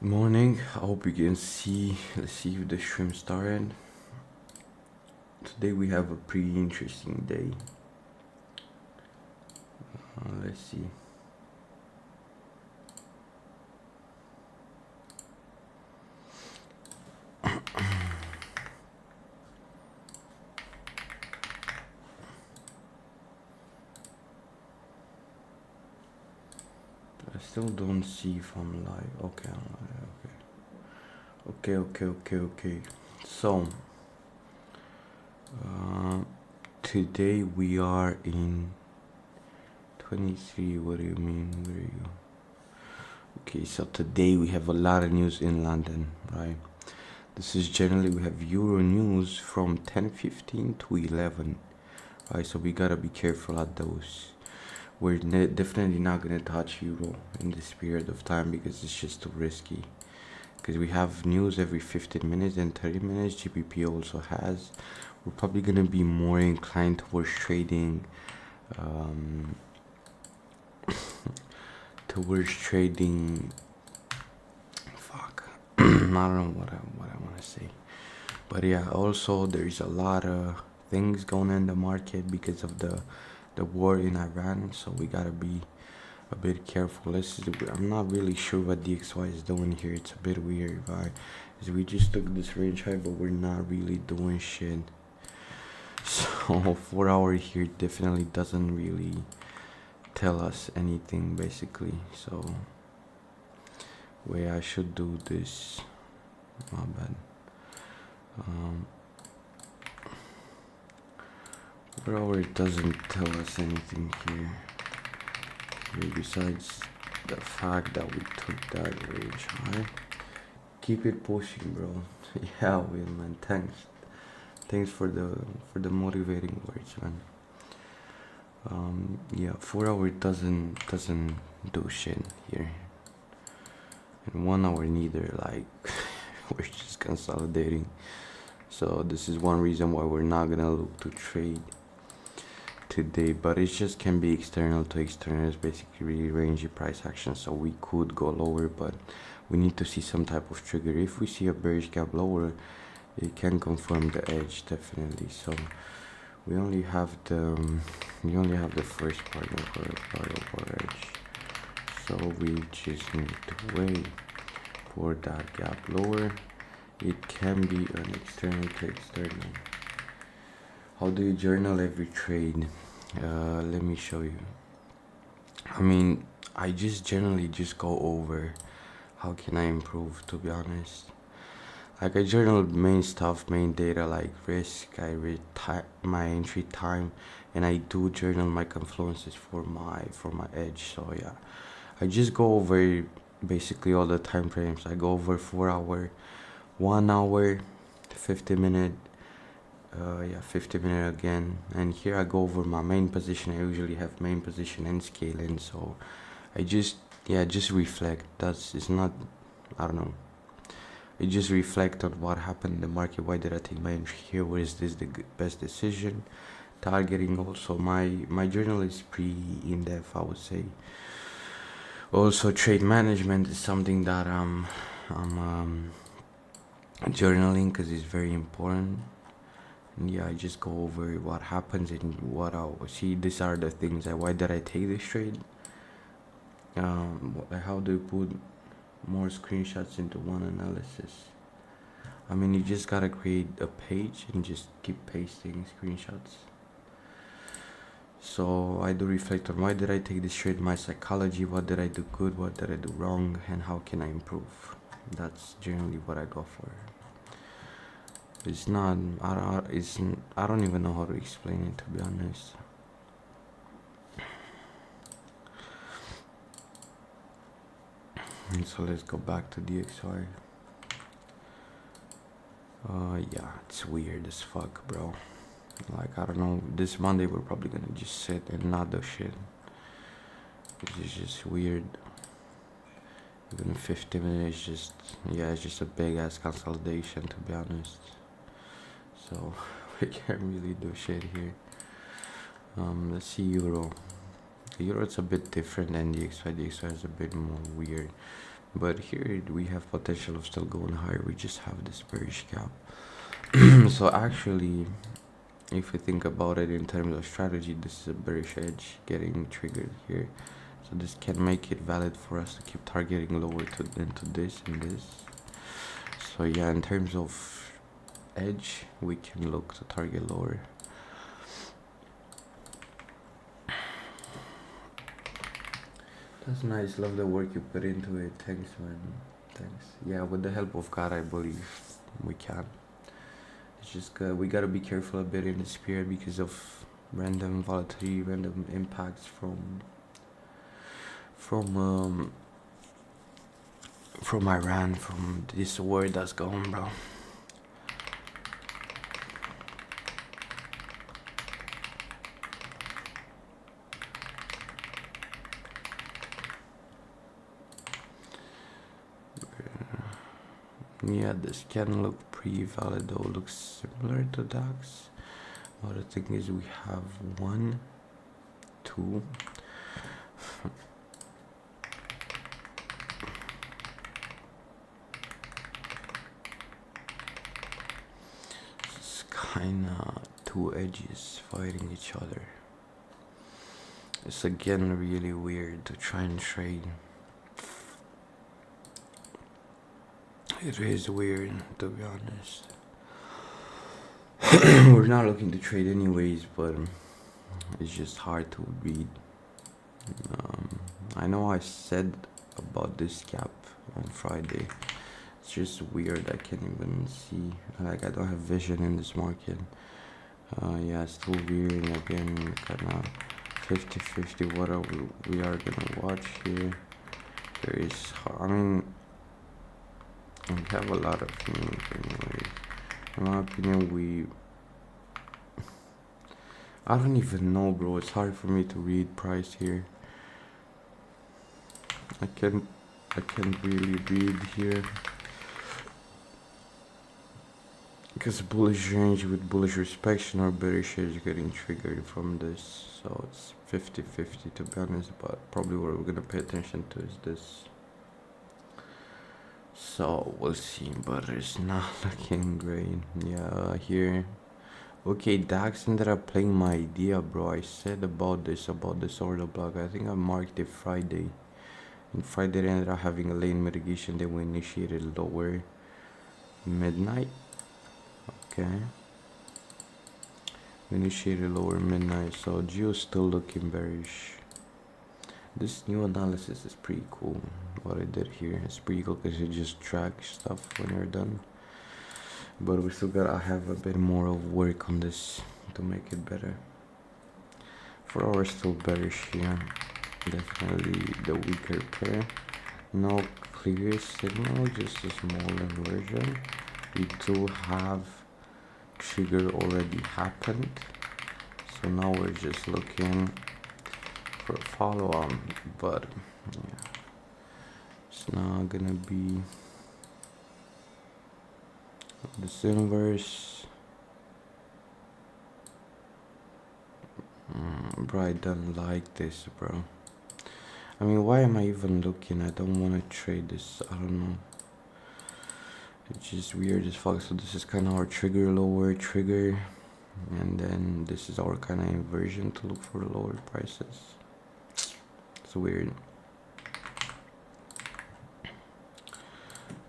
Morning. I hope you can see. Let's see if the stream started. Today we have a pretty interesting day. Let's see. I still don't see if I'm live. Okay, I'm live. Okay. So, today we are in 23. What do you mean? Where are you? Okay, so today we have a lot of news in London, right? This is generally we have Euro news from 10:15 to 11, right? So we gotta be careful at those. We're definitely not gonna touch Euro in this period of time because it's just too risky. Because we have news every 15 minutes and 30 minutes. GBP also has. We're probably gonna be more inclined towards trading. Towards trading. Fuck. I don't know what I want to say. But yeah, also there's a lot of things going on in the market because of the war in Iran, so we gotta be a bit careful. I'm not really sure what DXY is doing here. It's a bit weird, right? Is we just took this range high, but we're not really doing shit. So 4 hour here definitely doesn't really tell us anything, basically. So way I should do this. My bad. 4 hour doesn't tell us anything here. Besides the fact that we took that range high. Keep it pushing, bro. Yeah, Will, man. Thanks for the motivating words, man. Yeah, 4 hour doesn't do shit here, and 1 hour neither. Like we're just consolidating. So this is one reason why we're not gonna look to trade today, but it just can be external to external. It's basically rangy price action, so we could go lower, but we need to see some type of trigger. If we see a bearish gap lower, it can confirm the edge, definitely. So we only have the first part of our edge, so we just need to wait for that gap lower. It can be an external to external. How do you journal every trade? Let me show you. I mean, I just generally just go over how can I improve, to be honest. Like I journal main stuff, main data like risk, I read my entry time, and I do journal my confluences for my edge. So yeah, I just go over basically all the time frames. I go over 4 hour, 1 hour, 50 minute, 50 minute again, and here I go over my main position. I usually have main position and scaling, so I just reflect. It's not, I don't know, I just reflect on what happened in the market. Why did I take my entry here? What is this the best decision? Targeting also. My journal is pretty in-depth, I would say. Also trade management is something that I'm journaling because it's very important. And yeah, I just go over what happens and what I'll see. These are the things. Why did I take this trade? How do you put more screenshots into one analysis? I mean, you just gotta create a page and just keep pasting screenshots. So I do reflect on why did I take this trade, my psychology, what did I do good, what did I do wrong, and how can I improve. That's generally what I go for. It's not, I don't even know how to explain it, to be honest. And so let's go back to DXY. Yeah, it's weird as fuck, bro. Like, I don't know, this Monday we're probably gonna just sit and not do shit. It's just weird. Even 50 minutes, it's just a big ass consolidation, to be honest. So we can't really do shit here. Let's see Euro. Euro, it's a bit different than DXY. DXY is a bit more weird but here we have potential of still going higher. We just have this bearish gap. So actually, if you think about it in terms of strategy, this is a bearish edge getting triggered here. So this can make it valid for us to keep targeting lower into this and this. So yeah, in terms of edge, we can look to target lower. That's nice. Love the work you put into it. Thanks, man. Thanks. Yeah, with the help of God, I believe we can. It's just we gotta be careful a bit in this period because of random volatility, random impacts from Iran, from this war that's going, bro. Yeah, this can look pretty valid though. Looks similar to DAX. But the thing is, we have 1, 2. It's kinda two edges fighting each other. It's again really weird to try and trade. It is weird, to be honest. We're not looking to trade anyways, but it's just hard to read. I know I said about this gap on Friday. It's just weird. I can't even see. Like, I don't have vision in this market. Yeah, it's still weird. Again, kind of 50-50. What are we are gonna watch here? There is. I mean, we have a lot of things anyway. In my opinion, I don't even know, bro. It's hard for me to read price here. I can't really read here because bullish range with bullish inspection or bearish edge getting triggered from this. So it's 50-50 to be honest, but probably what we're gonna pay attention to is this. So we'll see, but it's not looking great. Yeah, here. Okay, DAX ended up playing my idea, bro. I said about this order block. I think I marked it Friday. And Friday they ended up having a lane mitigation. Then we initiated lower midnight. Okay. We initiated lower midnight. So Geo's still looking bearish. This new analysis is pretty cool. What I did here is pretty cool because it just tracks stuff when you're done. But we still gotta have a bit more of work on this to make it better. 4 hours still bearish here. Definitely the weaker pair. No clear signal, just a small inversion. We do have trigger already happened. So now we're just looking for a follow on, but yeah, it's not gonna be this inverse. Bro, I don't like this, bro. I mean, why am I even looking? I don't want to trade this. I don't know. It's just weird as fuck. So this is kind of our trigger, lower trigger, and then this is our kind of inversion to look for the lower prices. It's weird.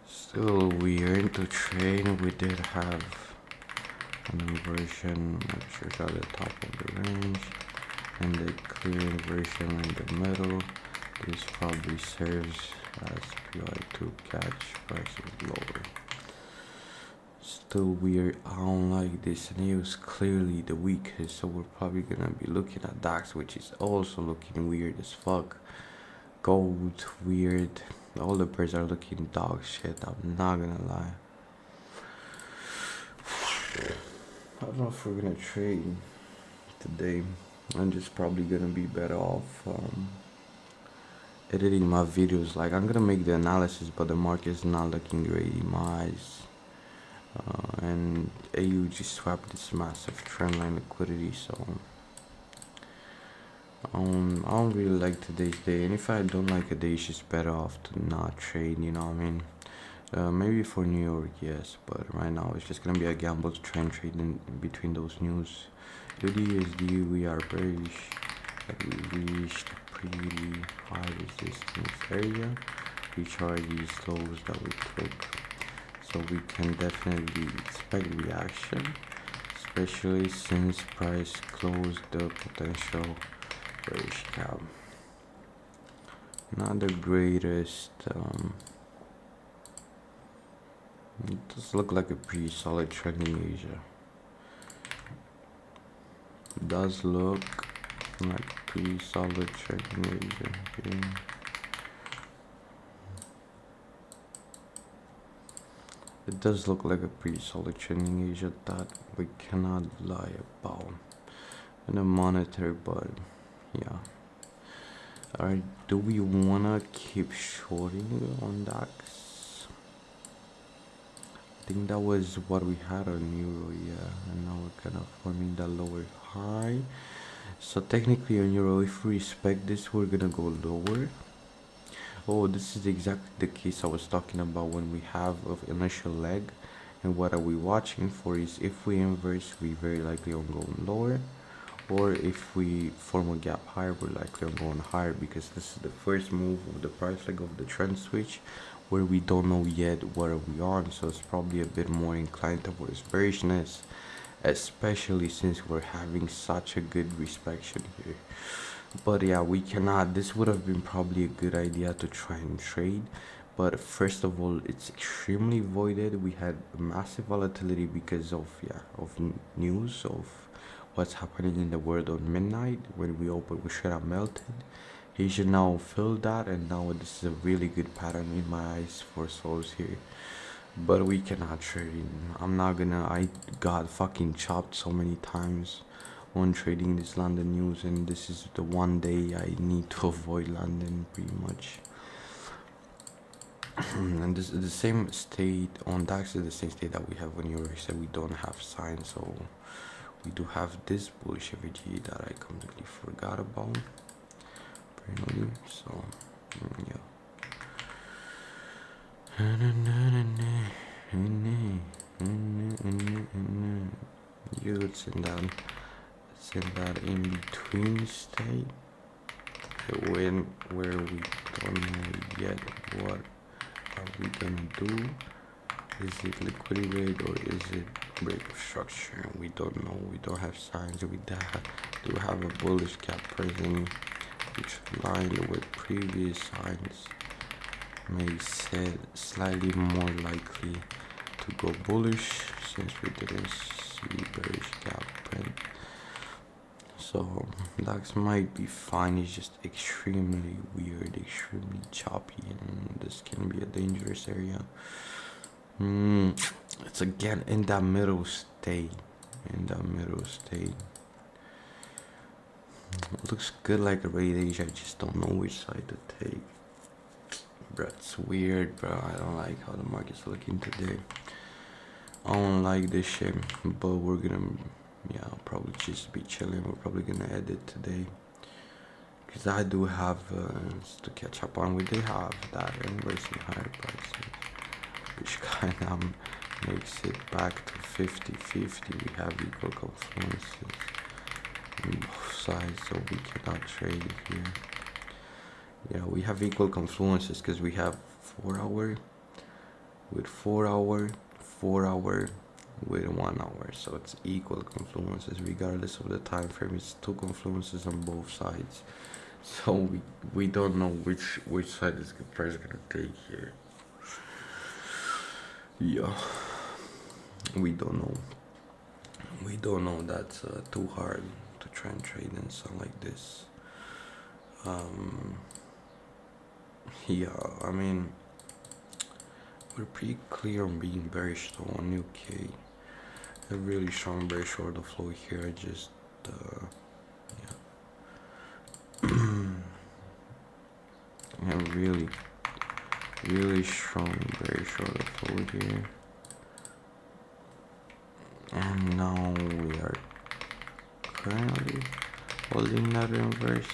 Still weird to trade. We did have an inversion, make sure it's at the top of the range, and the clear inversion in the middle. This probably serves as PI to catch prices lower. Still weird. I don't like this, and it was clearly the weakest, so we're probably gonna be looking at DAX, which is also looking weird as fuck. Gold, weird. All the pairs are looking dog shit, I'm not gonna lie. I don't know if we're gonna trade today. I'm just probably gonna be better off editing my videos. Like, I'm gonna make the analysis, but the market's not looking great in my eyes. And AU just swapped this massive trendline liquidity, so I don't really like today's day, and if I don't like a day, it's just better off to not trade, you know what I mean? Maybe for New York, yes, but right now it's just gonna be a gamble to try and trade in between those news. UDSD, we are bearish, but we reached a pretty high resistance area, which are these lows that we took. So we can definitely expect reaction, especially since price closed the potential bearish cap. Not the greatest. It does look like a pretty solid trend in Asia. It does look like pretty solid trend in Asia. Okay. It does look like a pretty solid trend in Asia that we cannot lie about. And a monitor, but yeah. Alright, do we wanna keep shorting on DAX? I think that was what we had on Euro, yeah, and now we're kind of forming that lower high. So technically on Euro, if we respect this, we're gonna go lower. Oh, this is exactly the case I was talking about when we have an initial leg. And what are we watching for is if we inverse, we very likely on going lower. Or if we form a gap higher, we're likely on going higher, because this is the first move of the price leg of the trend switch, where we don't know yet what are we on. So it's probably a bit more inclined towards bearishness, especially since we're having such a good inspection here. But yeah, we cannot. This would have been probably a good idea to try and trade, but first of all, it's extremely voided. We had massive volatility because of news of what's happening in the world on midnight. When we opened, we should have melted. He should now fill that, and now this is a really good pattern in my eyes for souls here. But we cannot trade. I'm not gonna. I got fucking chopped so many times on trading this London news, and this is the one day I need to avoid London pretty much. And this is the same state on DAX, is the same state that we have when Euro said we don't have signs. So we do have this bullish energy that I completely forgot about. Apparently, so yeah. It's in that in between state where we don't know yet what are we gonna do. Is it liquidate or is it break of structure? We don't know. We don't have signs. We do have a bullish gap present, which aligned with previous signs makes it slightly more likely to go bullish, since we didn't see bearish gap print. So DAX might be fine. It's just extremely weird, extremely choppy, and this can be a dangerous area. It's again in that middle state. It looks good like a range. I just don't know which side to take. Bro, it's weird, bro. I don't like how the market's looking today. I don't like this shit, but we're gonna, I'll probably just be chilling. We're probably gonna edit today, because I do have to catch up on. We did have that inversing higher prices, which kind of makes it back to 50-50. We have equal confluences on both sides, so we cannot trade here. Yeah, we have equal confluences because we have 4 hour with 4 hour, 4 hour with 1 hour, so it's equal confluences regardless of the time frame. It's 2 confluences on both sides, so we don't know which side is the price gonna take here. Yeah, we don't know. That's too hard to try and trade in something like this. Yeah, I mean, we're pretty clear on being bearish though on UK. A really strong bearish order flow here. I just yeah, really strong bearish order flow here. And now we are currently holding that inverse.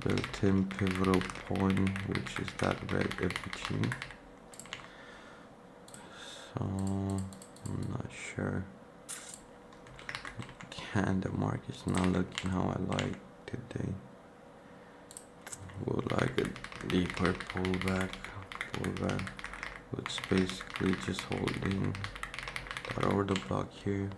Built-in pivotal point, which is that red FT. So I'm not sure. And the market's not looking how I like today. We'll like a deeper pullback. It's basically just holding that order block here.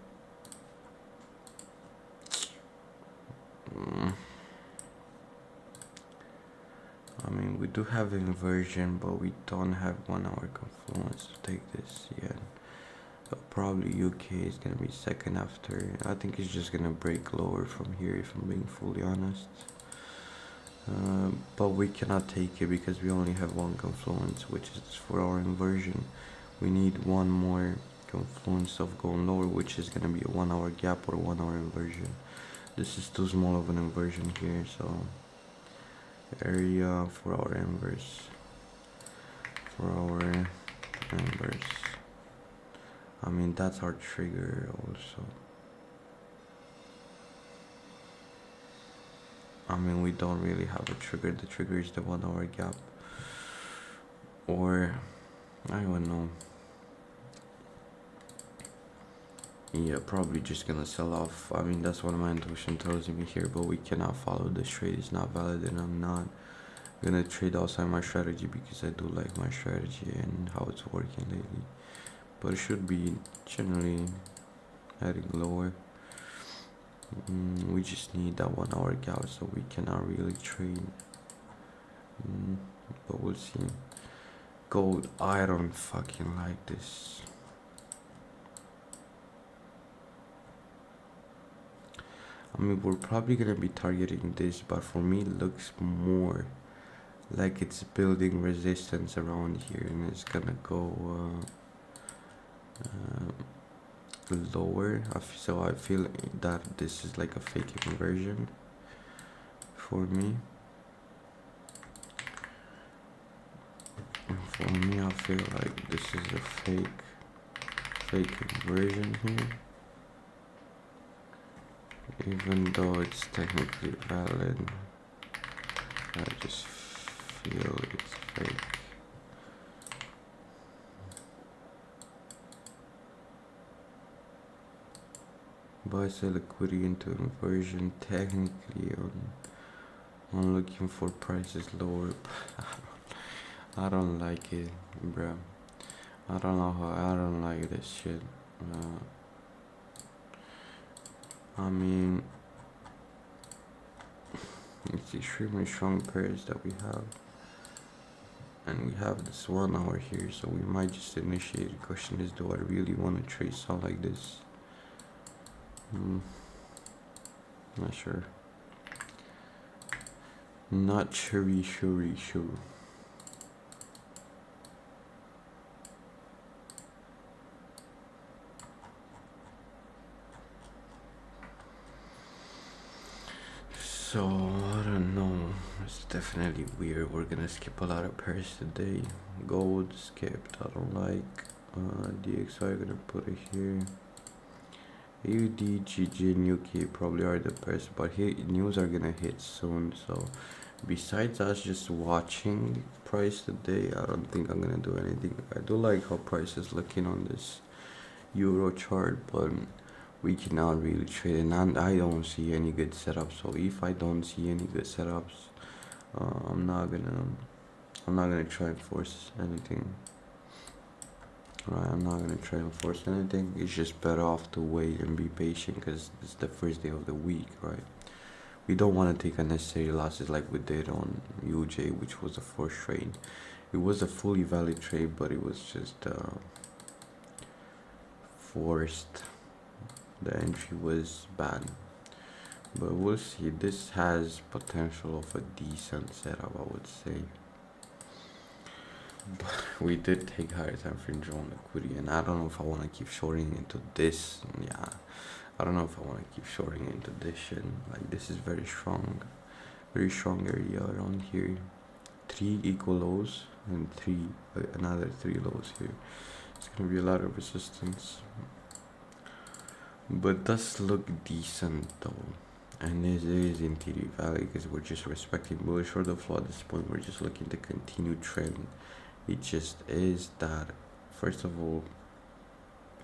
I mean, we do have inversion, but we don't have 1 hour confluence to take this yet. So probably UK is gonna be second after. I think it's just gonna break lower from here, if I'm being fully honest. But we cannot take it because we only have 1 confluence, which is for our inversion. We need 1 more confluence of going lower, which is gonna be a 1 hour gap or 1 hour inversion. This is too small of an inversion here, so area for our inverse. I mean, that's our trigger also. I mean, we don't really have a trigger. The trigger is the 1 hour gap. Or, I don't know. Yeah, probably just gonna sell off. I mean, that's what my intuition tells me here, but we cannot follow this trade. It's not valid, and I'm not gonna trade outside my strategy because I do like my strategy and how it's working lately. But it should be generally heading lower. We just need that 1 hour gap, so we cannot really trade. But we'll see. Gold, I don't fucking like this. I mean, we're probably gonna be targeting this, but for me it looks more like it's building resistance around here, and it's gonna go lower. So I feel that this is like a fake conversion for me. I feel like this is a fake conversion here, even though it's technically valid. I just feel it's fake. Buy sell liquidity into inversion. Technically, I'm looking for prices lower. I don't like it, bruh. I don't know how. I don't like this shit. I mean, it's extremely strong pairs that we have, and we have this 1 hour here, so we might just initiate the question is, do I really want to trade something like this? Not sure. Not sure. So I don't know. It's definitely weird. We're gonna skip a lot of pairs today. Gold skipped. I don't like. DXY gonna put it here. AUD, GG, and UK probably are the best, but here news are gonna hit soon. So besides us just watching price today, I don't think I'm gonna do anything. I do like how price is looking on this Euro chart, but we cannot really trade, and I don't see any good setups. So if I don't see any good setups, I'm not gonna try and force anything. Right, I'm not gonna try and force anything. It's just better off to wait and be patient because it's the first day of the week, right? We don't want to take unnecessary losses like we did on UJ, which was a forced trade. It was a fully valid trade, but it was just forced. The entry was bad, but we'll see. This has potential of a decent setup, I would say. But we did take higher time frame on liquidity, and I don't know if I want to keep shorting into this. Yeah, I don't know if I want to keep shorting into this shit. Like, this is very strong area around here. 3 equal lows and another 3 lows here. It's gonna be a lot of resistance. but does look decent though. And this is in TD Valley because we're just respecting bullish order flow at this point. We're just looking to continue trend. It just is that, first of all,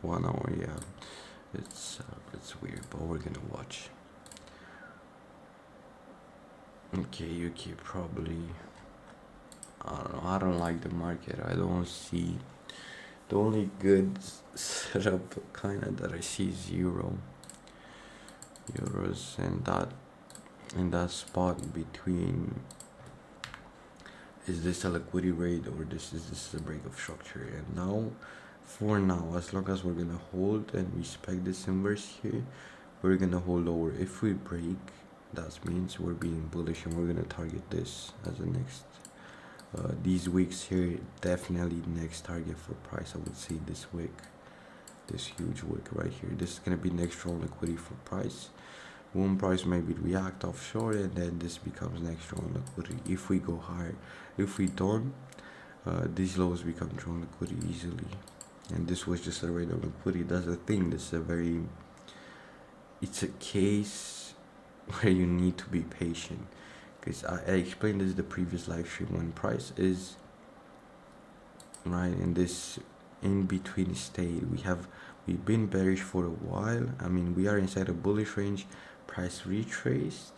1 hour, yeah, it's weird, but we're gonna watch. Okay, probably. I don't know. I don't like the market. I don't see the only good setup kind of that I see is euros, and that in that spot between, is this a liquidity rate or this is a break of structure? And now, for now, as long as we're gonna hold and respect this inverse here, we're gonna hold lower. If we break, that means we're being bullish and we're gonna target this as the next these weeks here. Definitely next target for price. I would say this wick, this huge wick right here, this is gonna be next strong liquidity for price. One price maybe react offshore, and then this becomes next strong liquidity if we go higher. If we don't, these lows become strong liquidity easily, and this was just a rate of liquidity. That's the thing. This is a very, it's a case where you need to be patient, because I explained this in the previous live stream. When price is right in this in between state, we've been bearish for a while. I mean, we are inside a bullish range, price retraced,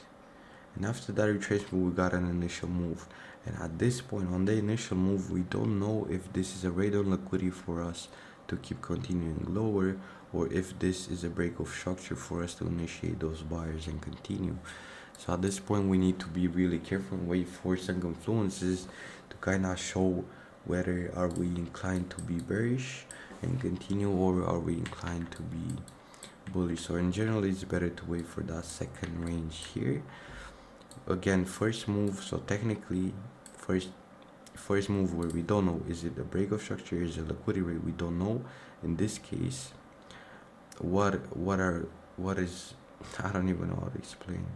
and after that retracement we got an initial move. And at this point on the initial move, we don't know if this is a rate on liquidity for us to keep continuing lower, or if this is a break of structure for us to initiate those buyers and continue. So at this point we need to be really careful and wait for some confluences to kind of show whether are we inclined to be bearish and continue, or are we inclined to be bullish. So in general, it's better to wait for that second range here. Again, first move, so technically first move where we don't know, is it a break of structure, is it a liquidity rate, we don't know. In this case, what is, I don't even know how to explain.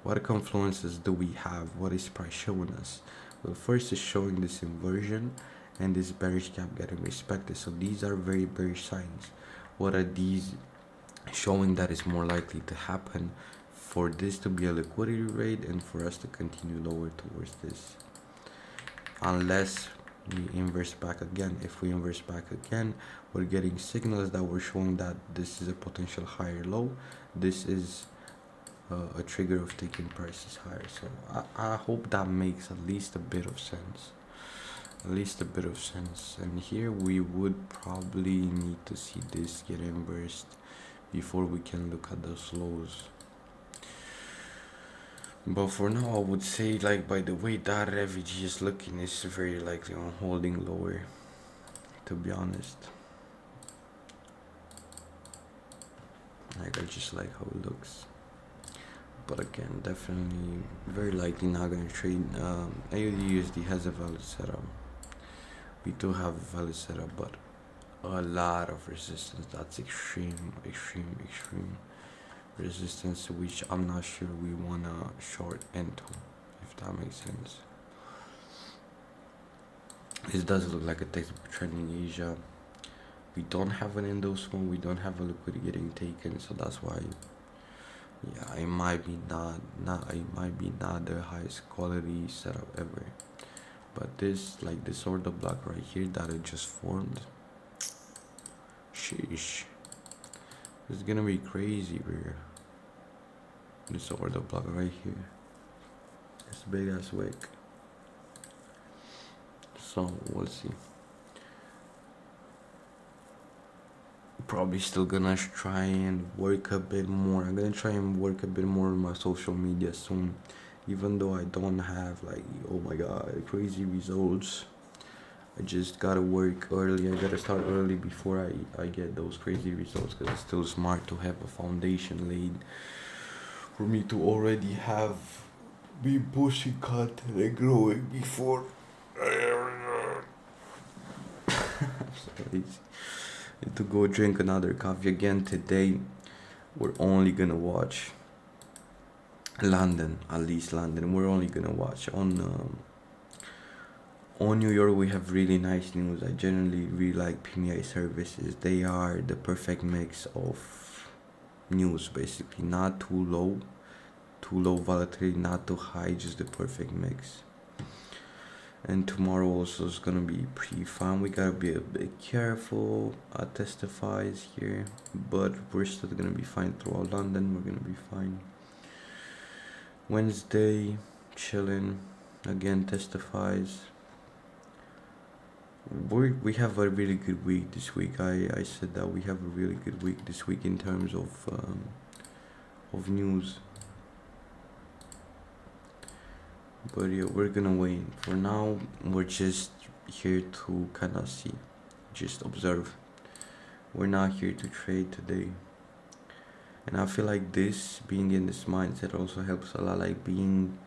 What confluences do we have? What is price showing us? Well, first is showing this inversion and this bearish gap getting respected. So these are very bearish signs. What are these showing? That is more likely to happen for this to be a liquidity rate and for us to continue lower towards this, unless we inverse back again. If we inverse back again, we're getting signals that we're showing that this is a potential higher low. This is a trigger of taking prices higher. So I hope that makes at least a bit of sense. And here we would probably need to see this get inversed before we can look at those lows. But for now, I would say, like, by the way that FVG is looking, it's very likely on holding lower, to be honest. Like, I just like how it looks. But again, definitely very likely not going to trade. AUD USD has a valid setup. We do have a valid setup, but a lot of resistance. That's extreme resistance, which I'm not sure we want to short into, if that makes sense. This does look like a textbook trend in Asia. We don't have an endorsement, we don't have a liquidity getting taken, so that's why, yeah, it might be not the highest quality setup ever. But this, like this order block right here that it just formed, sheesh, it's gonna be crazy, bro. This order block right here, this big ass wick. So we'll see. Probably still gonna try and work a bit more. I'm gonna try and work a bit more on my social media soon, even though I don't have, like, oh my god, crazy results. I just gotta work early. I gotta start early before I get those crazy results, because it's still smart to have a foundation laid for me to already have be pushing content and growing before. Sorry. To go drink another coffee again. Today we're only gonna watch London, at least London. We're only gonna watch on New York. We have really nice news. I generally really like PMI services. They are the perfect mix of news, basically. Not too low volatility, not too high, just the perfect mix. And tomorrow also is gonna be pretty fun. We gotta be a bit careful. Testifies here, but we're still gonna be fine throughout London. We're gonna be fine. Wednesday, chilling. Again, testifies. We have a really good week this week. I said that we have a really good week this week in terms of news. But yeah, we're gonna wait. For now, we're just here to kind of see, just observe. We're not here to trade today. And I feel like this, being in this mindset, also helps a lot. Like being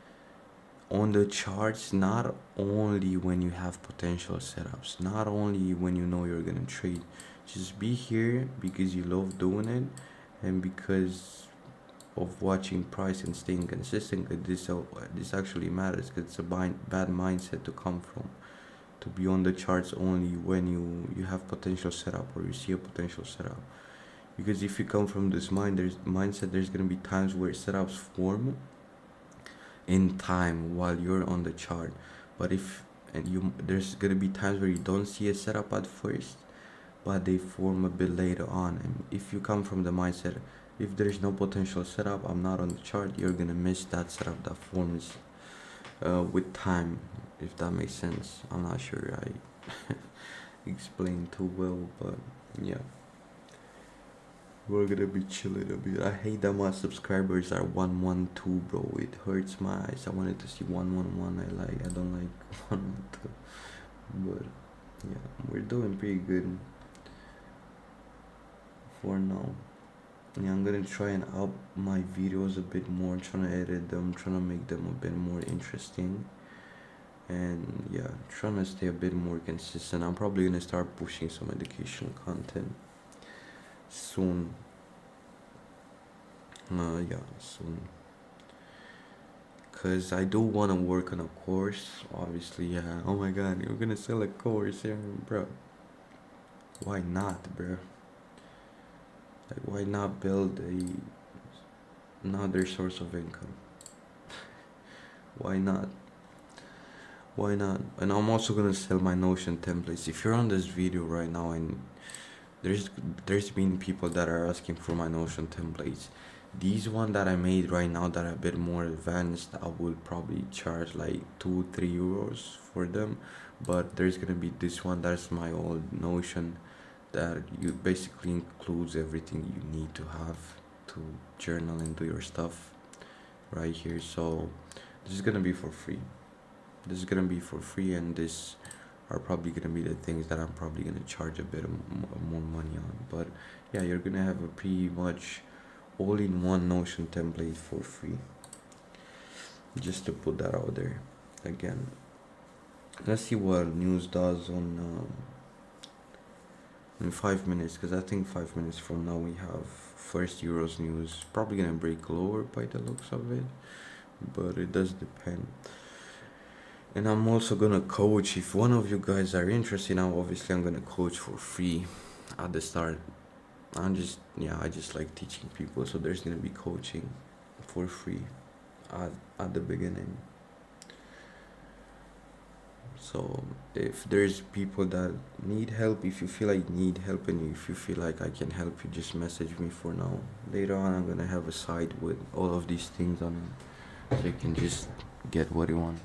on the charts, not only when you have potential setups, not only when you know you're gonna trade. Just be here because you love doing it, and because of watching price and staying consistent. This actually matters, because it's a bad mindset to come from, to be on the charts only when you have potential setup or you see a potential setup. Because if you come from this mindset, there's gonna be times where setups form in time while you're on the chart. But there's gonna be times where you don't see a setup at first, but they form a bit later on. And if you come from the mindset, if there's no potential setup, I'm not on the chart, you're gonna miss that setup that forms with time, if that makes sense. I'm not sure I explained too well, but yeah, we're gonna be chilling a bit. I hate that my subscribers are 112, bro. It hurts my eyes. I wanted to see 111. I don't like 112, but yeah, we're doing pretty good for now. Yeah, I'm gonna try and up my videos a bit more, trying to edit them, trying to make them a bit more interesting, and yeah, trying to stay a bit more consistent. I'm probably gonna start pushing some educational content soon. Yeah, soon, cause I do wanna work on a course. Obviously, yeah. Oh my God, you're gonna sell a course here, bro? Why not, bro? Like, why not build another source of income? Why not? Why not? And I'm also gonna sell my Notion templates. If you're on this video right now and there's been people that are asking for my Notion templates, these one that I made right now that are a bit more advanced, I will probably charge like 2-3 euros for them. But there's gonna be this one that's my old Notion, that you basically includes everything you need to have to journal and do your stuff right here. So this is gonna be for free. This is gonna be for free, and this are probably gonna be the things that I'm probably gonna charge a bit more money on. But yeah, you're gonna have a pretty much all-in-one Notion template for free. Just to put that out there again. Let's see what news does on in 5 minutes, because I think 5 minutes from now we have first Euros news. Probably gonna break lower by the looks of it, but it does depend. And I'm also gonna coach. If one of you guys are interested now, obviously I'm gonna coach for free at the start. I just like teaching people, so there's gonna be coaching for free at the beginning. So if there's people that need help, if you feel like you need help, and if you feel like I can help you, just message me for now. Later on, I'm gonna have a site with all of these things on it, so you can just get what you want.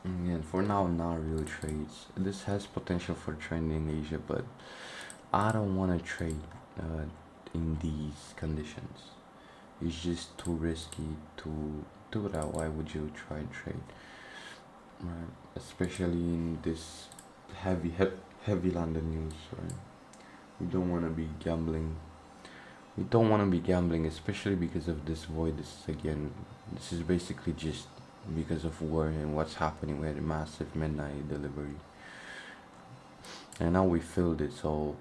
And for now, not real trades. This has potential for trending in Asia, but I don't want to trade in these conditions. It's just too risky to do that. Why would you try and trade? Right, especially in this heavy London news. Right, we don't want to be gambling. We don't want to be gambling, especially because of this void. This is basically just because of war and what's happening. We had a massive midnight delivery, and now we filled it. So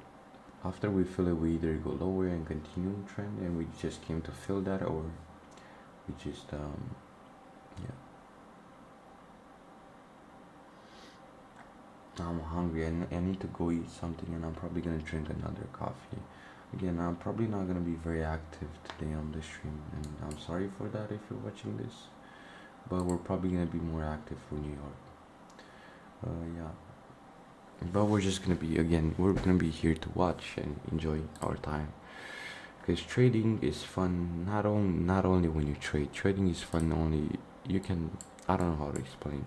after we fill it, we either go lower and continue trend, and we just came to fill that, or we just yeah. I'm hungry and I need to go eat something, and I'm probably gonna drink another coffee. Again, I'm probably not gonna be very active today on the stream, and I'm sorry for that if you're watching this. But we're probably gonna be more active for New York. Yeah. But we're just gonna be again. We're gonna be here to watch and enjoy our time. Because trading is fun. Not only when you trade. Trading is fun. Only you can. I don't know how to explain.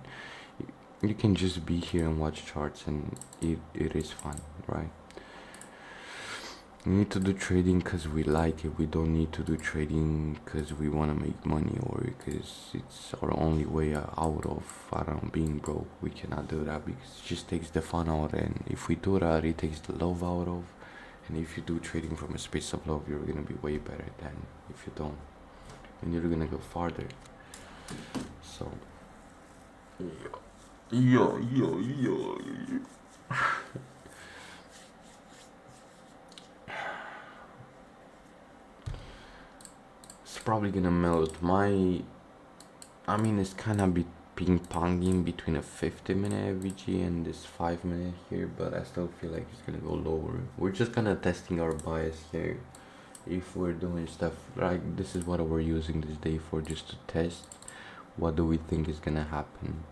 You can just be here and watch charts, and it is fun, right? We need to do trading because we like it. We don't need to do trading because we want to make money or because it's our only way out of, I don't know, being broke. We cannot do that because it just takes the fun out. And if we do that, it takes the love out of. And if you do trading from a space of love, you're going to be way better than if you don't. And you're going to go farther. So, yeah. It's probably gonna melt. I mean, it's kind of ping ponging between a 50-minute FVG and this 5-minute here, but I still feel like it's gonna go lower. We're just kind of testing our bias here. If we're doing stuff like this, is what we're using this day for, just to test what do we think is gonna happen.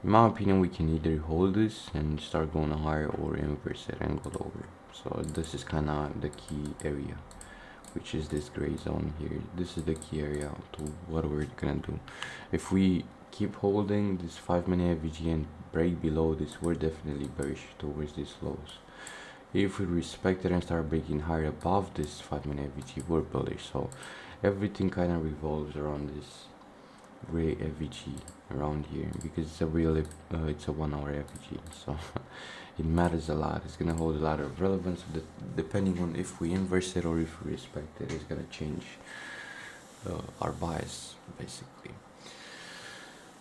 In my opinion, we can either hold this and start going higher or inverse it and go lower. So this is kind of the key area, which is this gray zone here. This is the key area to what we're gonna do. If we keep holding this 5-minute FVG and break below this, we're definitely bearish towards these lows. If we respect it and start breaking higher above this 5-minute FVG, we're bullish. So everything kind of revolves around this gray FVG around here, because it's a real it's a 1-hour FVG, so it matters a lot. It's gonna hold a lot of relevance depending on if we inverse it or if we respect it. It's gonna change our bias basically.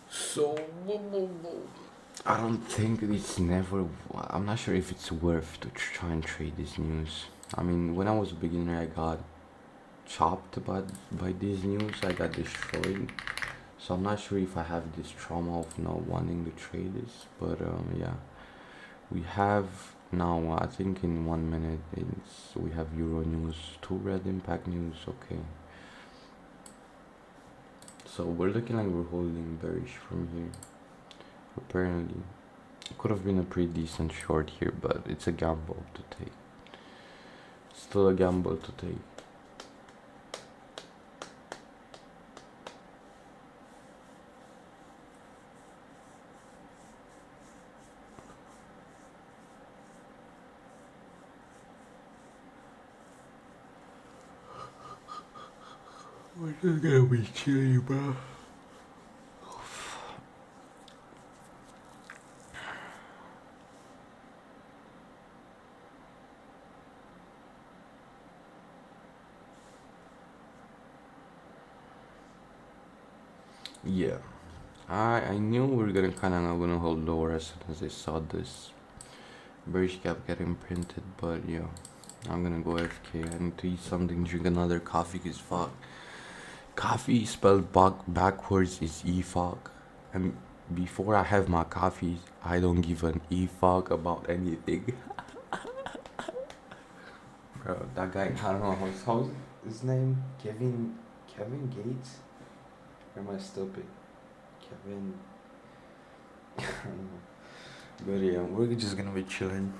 So I don't think it's never. I'm not sure if it's worth to try and trade this news. I mean, when I was a beginner, I got chopped by this news. I got destroyed. So I'm not sure if I have this trauma of not wanting to trade this, but yeah, we have now. I think in 1 minute, we have Euro news, 2 red impact news. Okay, so we're looking like we're holding bearish from here. Apparently, it could have been a pretty decent short here, but it's a gamble to take. Still a gamble to take. We're just gonna be chilly, bro. Yeah, I knew we were gonna hold lower as soon as I saw this bearish gap getting printed, but yeah, I'm gonna go AFK. I need to eat something, drink another coffee, cause fuck, coffee spelled backwards is e-fuck, and before I have my coffee, I don't give an e-fuck about anything. Bro, that guy, I don't know how's his name, Kevin Gates, or am I stupid? Kevin. I don't know. But yeah, we're just gonna be chilling.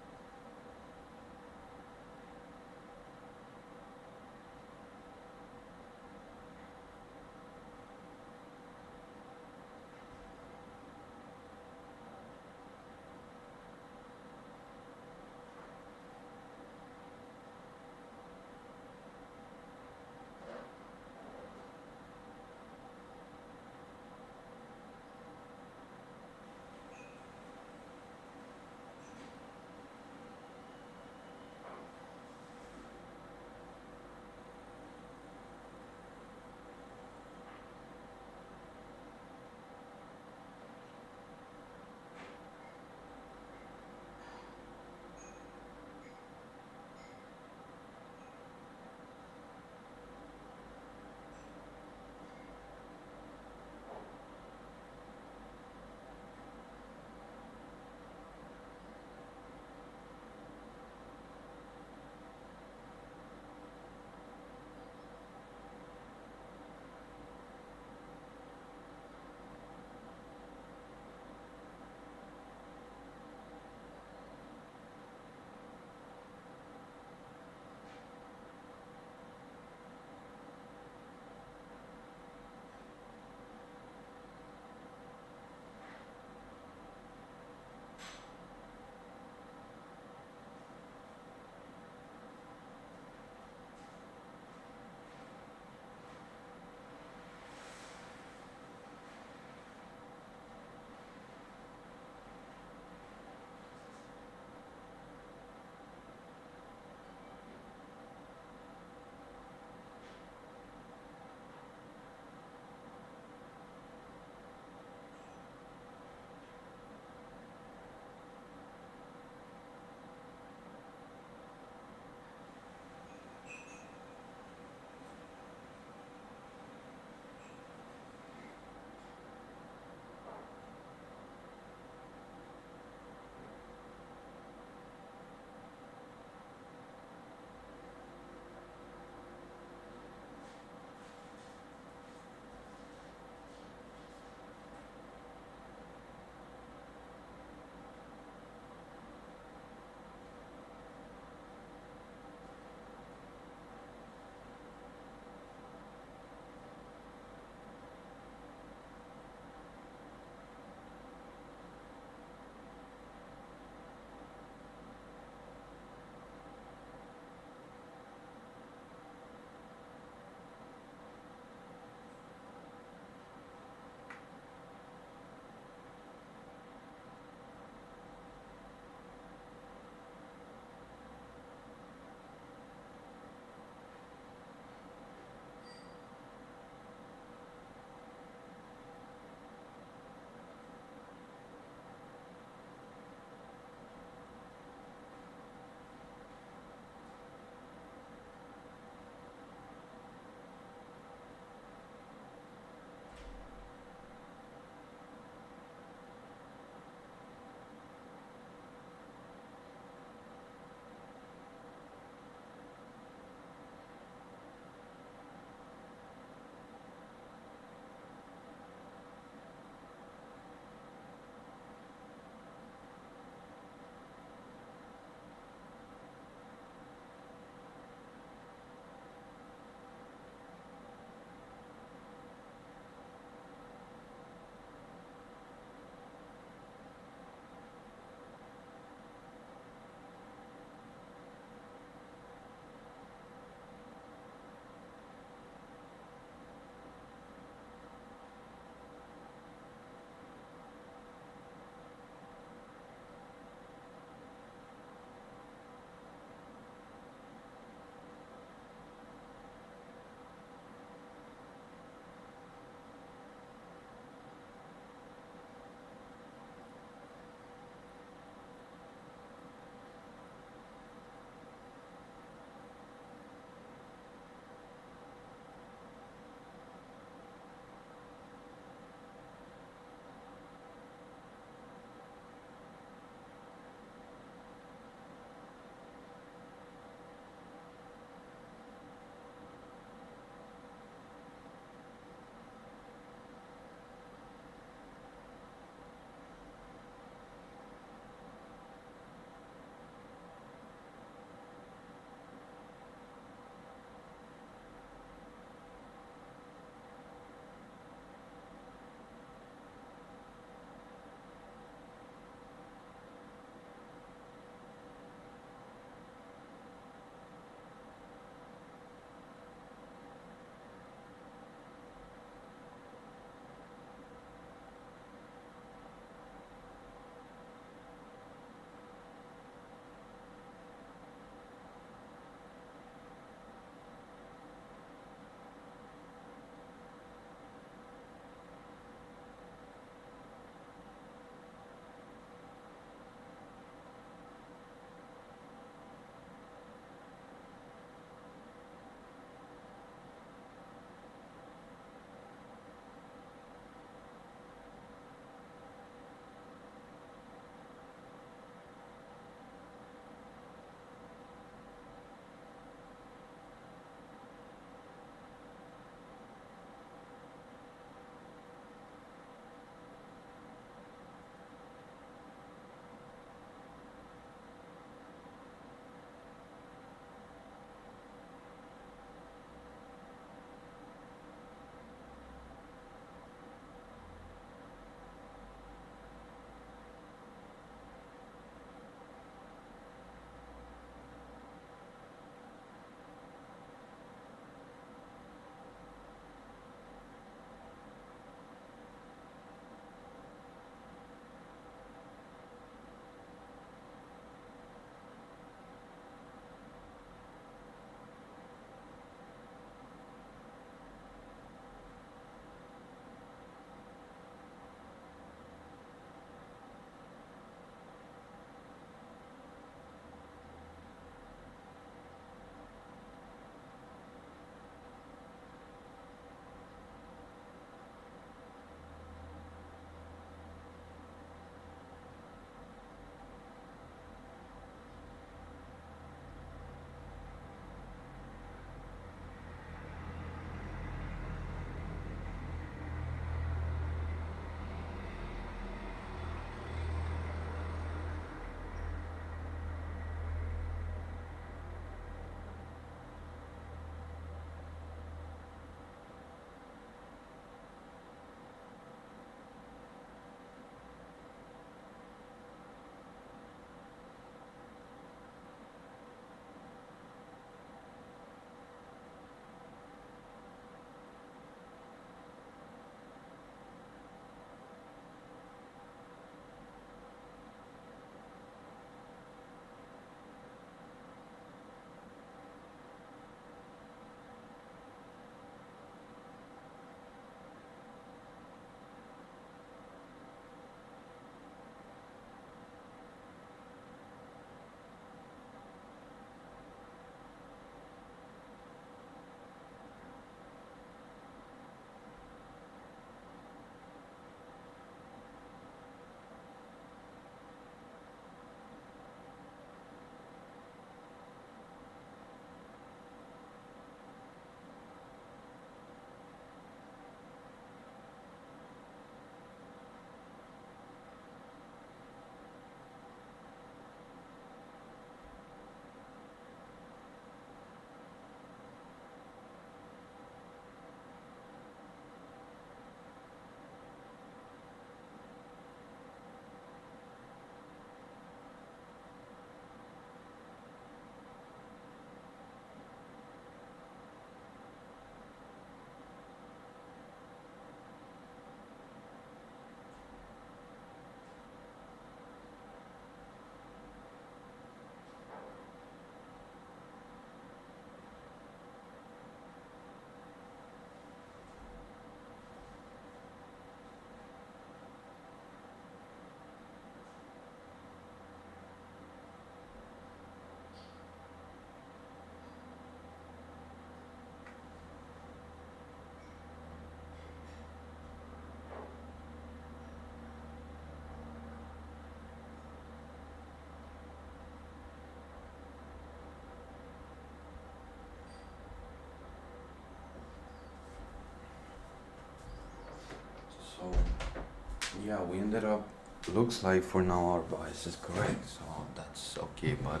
Yeah, we ended up. Looks like for now our bias is correct, so that's okay. But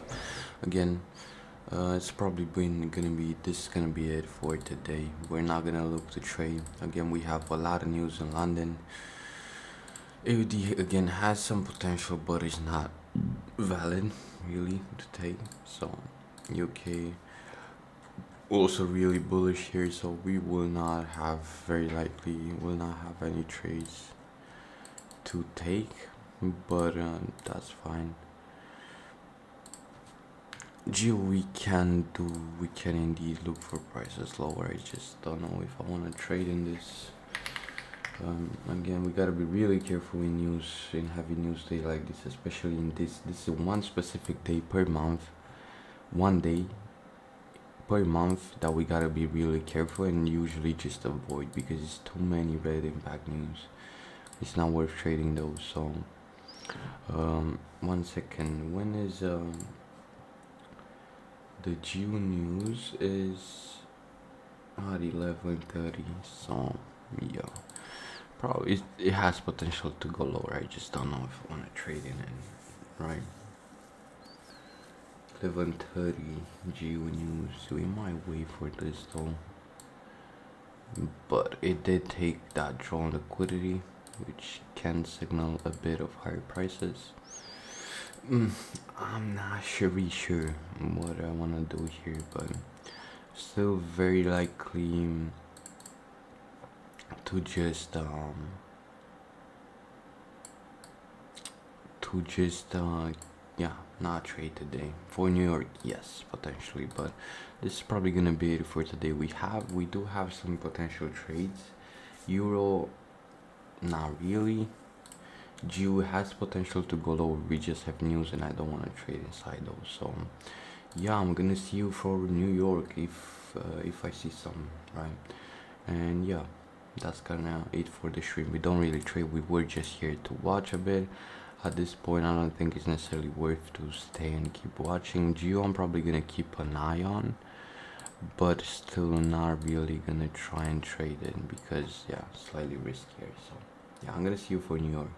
again, it's probably gonna be this is gonna be it for today. We're not gonna look to trade again. We have a lot of news in London. AUD again has some potential, but it's not valid really to take. So UK also really bullish here, so we will not have very likely will not have any trades to take, but that's fine. Geo we can indeed look for prices lower. I just don't know if I want to trade in this. Again, we gotta be really careful in news, in heavy news day like this, especially in this is one specific day per month, one day per month that we gotta be really careful and usually just avoid, because it's too many red impact news. It's not worth trading those. So 1 second, when is the Geo news is at 11:30, so yeah, probably it has potential to go lower. I just don't know if I want to trade in it, right? 11:30 Geo news, we might wait for this though, but it did take that drawn liquidity, which can signal a bit of higher prices. I'm not really sure what I want to do here, but still very likely to just yeah, not trade today. For New York, yes, potentially, but this is probably gonna be it for today. We do have some potential trades. Euro, not really. Geo has potential to go lower. We just have news and I don't want to trade inside those. So yeah, I'm gonna see you for New York if I see some, right? And yeah, that's kinda it for the stream. We don't really trade, we were just here to watch a bit. At this point I don't think it's necessarily worth to stay and keep watching. Geo I'm probably gonna keep an eye on, but still not really gonna try and trade it because yeah, slightly riskier. So yeah, I'm gonna see you for New York.